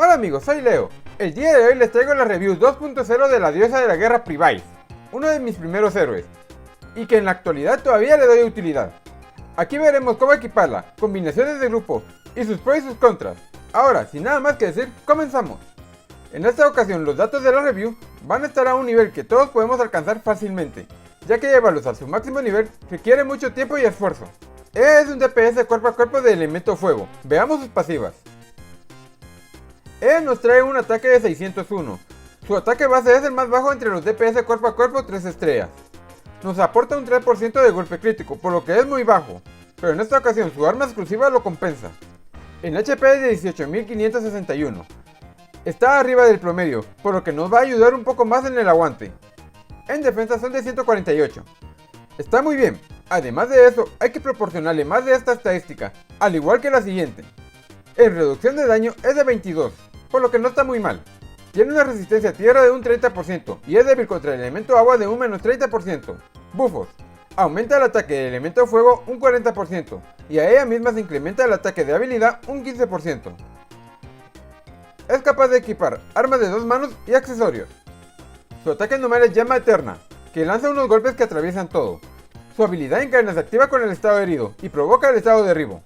Hola amigos, soy Leo. El día de hoy les traigo la review 2.0 de la diosa de la guerra Privise, uno de mis primeros héroes, y que en la actualidad todavía le doy utilidad. Aquí veremos cómo equiparla, combinaciones de grupo, y sus pros y sus contras. Ahora, sin nada más que decir, comenzamos. En esta ocasión los datos de la review van a estar a un nivel que todos podemos alcanzar fácilmente, ya que llevarlos a su máximo nivel requiere mucho tiempo y esfuerzo. Es un DPS cuerpo a cuerpo de elemento fuego. Veamos sus pasivas. Nos trae un ataque de 601. Su ataque base es el más bajo entre los DPS cuerpo a cuerpo 3 estrellas. Nos aporta un 3% de golpe crítico, por lo que es muy bajo, pero en esta ocasión su arma exclusiva lo compensa. En HP es de 18.561. Está arriba del promedio, por lo que nos va a ayudar un poco más en el aguante. En defensa son de 148. Está muy bien. Además de eso, hay que proporcionarle más de esta estadística, al igual que la siguiente. En reducción de daño es de 22, por lo que no está muy mal. Tiene una resistencia a tierra de un 30% y es débil contra el elemento agua de un menos 30%. Bufos. Aumenta el ataque del elemento fuego un 40% y a ella misma se incrementa el ataque de habilidad un 15%. Es capaz de equipar armas de 2 manos y accesorios. Su ataque normal es llama eterna, que lanza unos golpes que atraviesan todo. Su habilidad en cadena se activa con el estado herido y provoca el estado de derribo.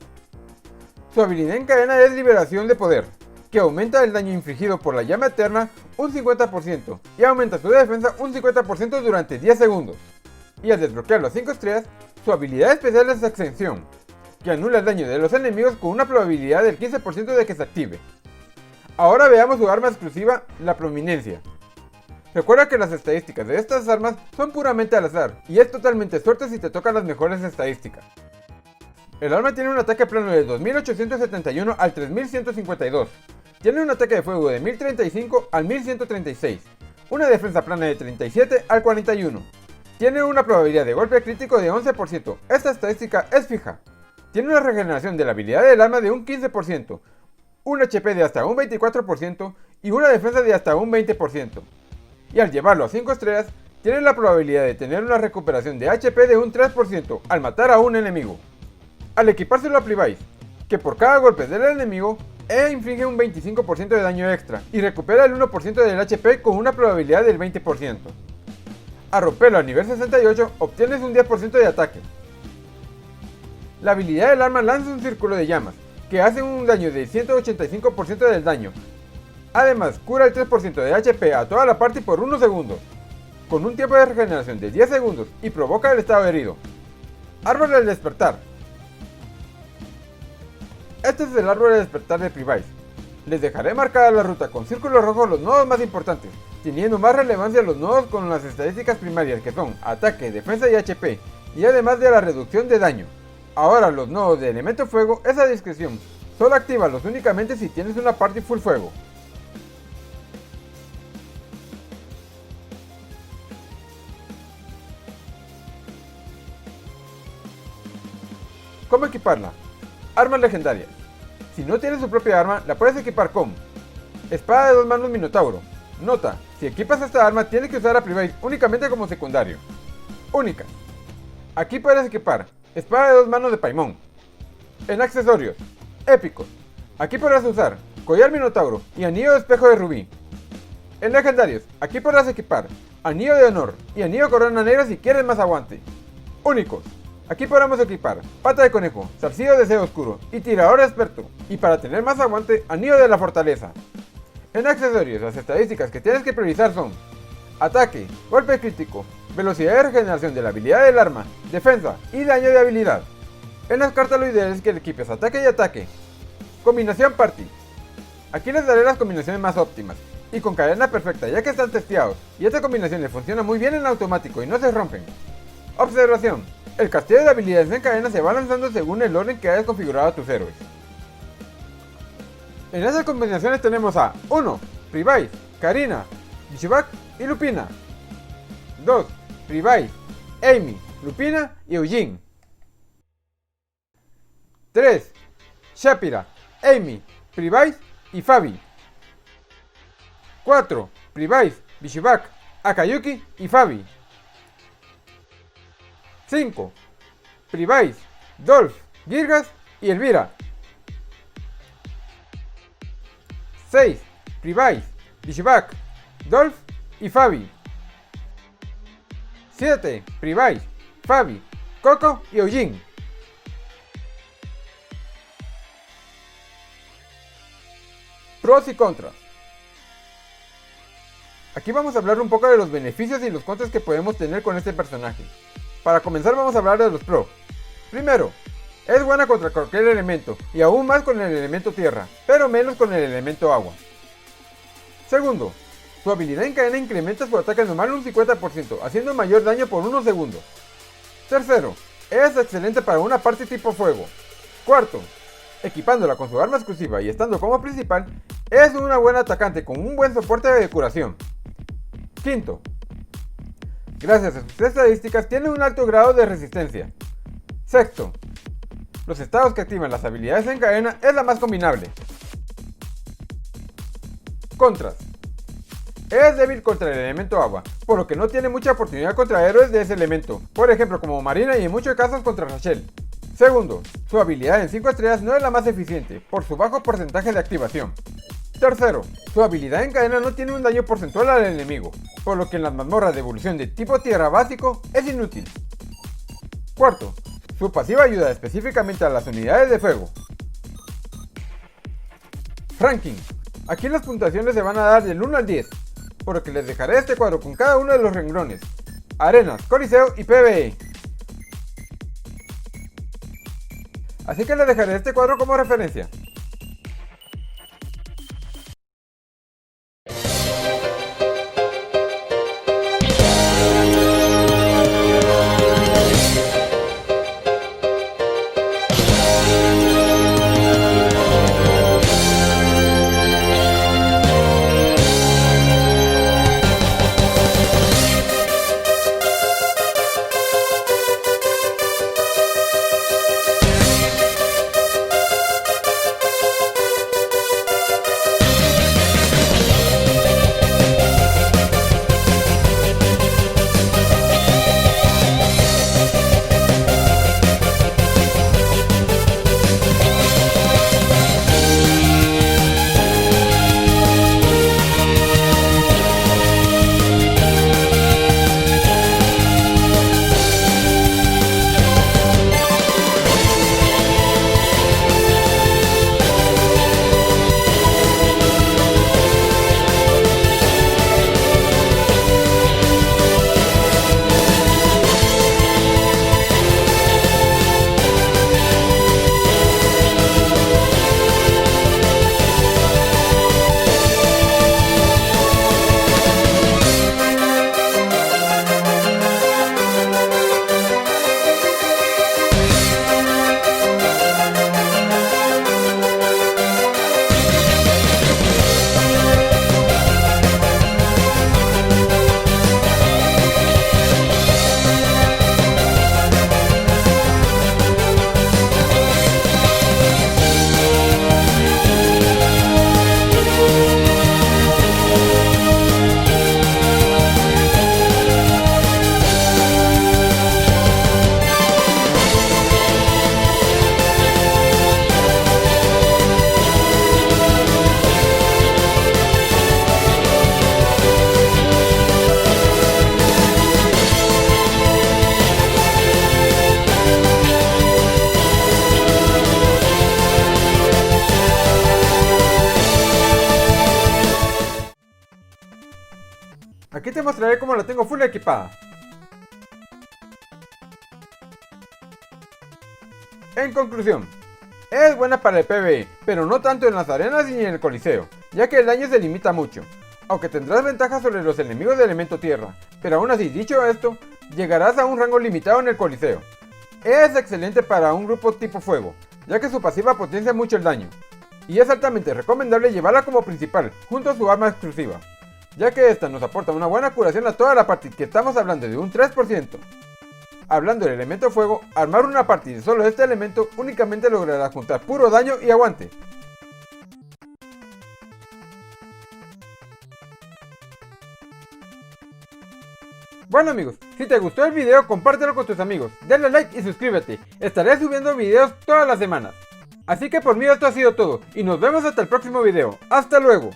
Su habilidad en cadena es liberación de poder, que aumenta el daño infligido por la llama eterna un 50% y aumenta su defensa un 50% durante 10 segundos. Y al desbloquear las 5 estrellas, su habilidad especial es Ascensión, que anula el daño de los enemigos con una probabilidad del 15% de que se active. Ahora veamos su arma exclusiva, la Prominencia. Recuerda que las estadísticas de estas armas son puramente al azar, y es totalmente suerte si te tocan las mejores estadísticas. El arma tiene un ataque plano de 2871 al 3152, tiene un ataque de fuego de 1035 al 1136, una defensa plana de 37 al 41, tiene una probabilidad de golpe crítico de 11%, esta estadística es fija, tiene una regeneración de la habilidad del arma de un 15%, un HP de hasta un 24% y una defensa de hasta un 20%. Y al llevarlo a 5 estrellas, tiene la probabilidad de tener una recuperación de HP de un 3% al matar a un enemigo. Al equipárselo a Privise, que por cada golpe del enemigo, inflige un 25% de daño extra y recupera el 1% del HP con una probabilidad del 20%. Al romperlo a nivel 68, obtienes un 10% de ataque. La habilidad del arma lanza un círculo de llamas, que hace un daño de 185% del daño. Además, cura el 3% de HP a toda la party por 1 segundo, con un tiempo de regeneración de 10 segundos y provoca el estado herido. Árbol del despertar. Este es el árbol de despertar de Privise. Les dejaré marcada la ruta con círculos rojos los nodos más importantes, teniendo más relevancia los nodos con las estadísticas primarias que son ataque, defensa y HP, y además de la reducción de daño. Ahora los nodos de elemento fuego es a discreción, solo actívalos únicamente si tienes una party full fuego. ¿Cómo equiparla? Armas legendarias. Si no tienes su propia arma, la puedes equipar con espada de 2 manos Minotauro. Nota, si equipas esta arma tienes que usar a Privise únicamente como secundario. Única. Aquí puedes equipar espada de 2 manos de Paimon. En accesorios, épicos. Aquí podrás usar collar Minotauro y anillo de espejo de rubí. En legendarios, aquí podrás equipar anillo de honor y anillo corona negra si quieres más aguante. Únicos. Aquí podremos equipar pata de conejo, zarcillo de deseo oscuro y tirador experto, y para tener más aguante, anillo de la fortaleza. En accesorios, las estadísticas que tienes que priorizar son ataque, golpe crítico, velocidad de regeneración de la habilidad del arma, defensa y daño de habilidad. En las cartas lo ideal es que le equipes ataque y ataque. Combinación party. Aquí les daré las combinaciones más óptimas, y con cadena perfecta ya que están testeados, y esta combinación le funciona muy bien en automático y no se rompen. Observación. El castillo de habilidades en cadena se va lanzando según el orden que hayas configurado a tus héroes. En esas combinaciones tenemos a 1. Privise, Karina, Bishubak y Lupina. 2. Privise, Amy, Lupina y Eugene. 3. Shapira, Amy, Privise y Fabi. 4. Privise, Bishubak, Akayuki y Fabi. 5. Privise, Dolph, Girgas y Elvira. 6. Revice, Bishback, Dolph y Fabi. 7. Revice, Fabi, Coco y Eugene. Pros y contras. Aquí vamos a hablar un poco de los beneficios y los contras que podemos tener con este personaje. Para comenzar vamos a hablar de los pros. Primero, es buena contra cualquier elemento y aún más con el elemento tierra, pero menos con el elemento agua. Segundo, su habilidad en cadena incrementa su ataque normal un 50%, haciendo mayor daño por unos segundos. Tercero, es excelente para una parte tipo fuego. Cuarto, equipándola con su arma exclusiva y estando como principal, es una buena atacante con un buen soporte de curación. Quinto, gracias a sus estadísticas tiene un alto grado de resistencia. Sexto, los estados que activan las habilidades en cadena es la más combinable. Contras. Es débil contra el elemento agua, por lo que no tiene mucha oportunidad contra héroes de ese elemento, por ejemplo como Marina y en muchos casos contra Rachel. Segundo, su habilidad en 5 estrellas no es la más eficiente, por su bajo porcentaje de activación. Tercero, su habilidad en cadena no tiene un daño porcentual al enemigo, por lo que en las mazmorras de evolución de tipo tierra básico es inútil. Cuarto, su pasiva ayuda específicamente a las unidades de fuego. Ranking. Aquí las puntuaciones se van a dar del 1 al 10, por lo que les dejaré este cuadro con cada uno de los renglones: Arenas, Coliseo y PvE. Así que les dejaré este cuadro como referencia. Aquí te mostraré cómo la tengo full equipada. En conclusión, es buena para el PvE, pero no tanto en las arenas ni en el coliseo, ya que el daño se limita mucho, aunque tendrás ventajas sobre los enemigos de elemento tierra, pero aún así, dicho esto, llegarás a un rango limitado en el coliseo. Es excelente para un grupo tipo fuego, ya que su pasiva potencia mucho el daño, y es altamente recomendable llevarla como principal, junto a su arma exclusiva, ya que esta nos aporta una buena curación a toda la party, que estamos hablando de un 3%. Hablando del elemento fuego, armar una party de solo este elemento únicamente logrará juntar puro daño y aguante. Bueno amigos, si te gustó el video compártelo con tus amigos, dale like y suscríbete, estaré subiendo videos todas las semanas. Así que por mí esto ha sido todo, y nos vemos hasta el próximo video. ¡Hasta luego!